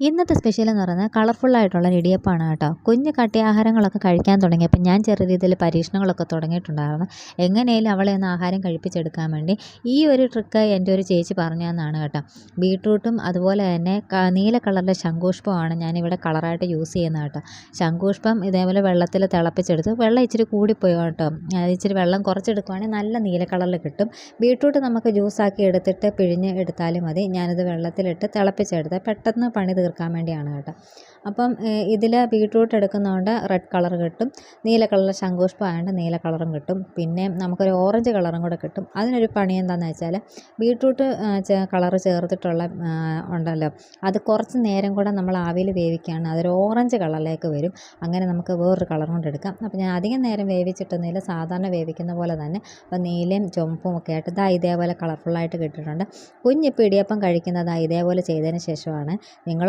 ഇന്നത്തെ സ്പെഷ്യൽ എന്ന് പറയുന്നത് കളർഫുള്ളായിട്ടുള്ള ഇടിയപ്പമാണ് കേട്ടോ. കുഞ്ഞ് കട്ടിയാഹാരങ്ങളൊക്കെ കഴിക്കാൻ തുടങ്ങിയപ്പോൾ ഞാൻ ചെറിയ രീതിയിൽ പരീക്ഷണങ്ങളൊക്കെ തുടങ്ങിയിട്ടുണ്ടായിരുന്നു. എങ്ങനെയും അവളെ ഒന്ന് ആഹാരം കഴിപ്പിച്ചെടുക്കാൻ വേണ്ടി ഈ ഒരു ട്രിക്ക് എൻ്റെ ഒരു ചേച്ചി പറഞ്ഞു തന്നതാണ് കേട്ടോ. ബീട്രൂട്ടും അതുപോലെ തന്നെ നീല കളറിലെ ശംഖുപുഷ്പമാണ് ഞാനിവിടെ കളറായിട്ട് യൂസ് ചെയ്യുന്നത് കേട്ടോ. ശംഖുപുഷ്പം ഇതേപോലെ വെള്ളത്തിൽ തിളപ്പിച്ചെടുത്ത് വെള്ളം ഇച്ചിരി കൂടിപ്പോയി കേട്ടോ. ഇച്ചിരി വെള്ളം കുറച്ചെടുക്കുകയാണെങ്കിൽ നല്ല നീല കളറിൽ കിട്ടും. ബീട്രൂട്ട് നമുക്ക് ജ്യൂസാക്കി എടുത്തിട്ട് പിഴിഞ്ഞ് എടുത്താലും മതി. ഞാനിത് വെള്ളത്തിലിട്ട് തിളപ്പിച്ചെടുത്ത് പെട്ടെന്ന് പണി തീർക്കാൻ വേണ്ടിയാണ് കേട്ടോ. അപ്പം ഇതിൽ ബീട്രൂട്ട് എടുക്കുന്നതുകൊണ്ട് റെഡ് കളർ കിട്ടും, നീല കളറിലെ ശംഖുപുഷ്പം ആയതുകൊണ്ട് നീല കളറും കിട്ടും, പിന്നെ നമുക്കൊരു ഓറഞ്ച് കളറും കൂടെ കിട്ടും. അതിനൊരു പണി എന്താണെന്ന് വെച്ചാൽ ബീട്രൂട്ട് കളറ് ചേർത്തിട്ടുള്ള ഉണ്ടല്ലോ, അത് കുറച്ച് നേരം കൂടെ നമ്മൾ ആവിയിൽ വേവിക്കുകയാണ്, അതൊരു ഓറഞ്ച് കളറിലേക്ക് വരും. അങ്ങനെ നമുക്ക് വേറൊരു കളറും കൊണ്ട് എടുക്കാം. അപ്പോൾ ഞാൻ അധികം നേരം വേവിച്ചിട്ടൊന്നുമില്ല, സാധാരണ വേവിക്കുന്ന പോലെ തന്നെ. അപ്പോൾ നീലയും ചുവപ്പും ഒക്കെ ആയിട്ട് ഇതേപോലെ കളർഫുള്ളായിട്ട് കിട്ടിയിട്ടുണ്ട്. കുഞ്ഞിപ്പോൾ ഇടിയപ്പം കഴിക്കുന്നത് ഇതേപോലെ ചെയ്തതിന് ശേഷമാണ്. നിങ്ങൾ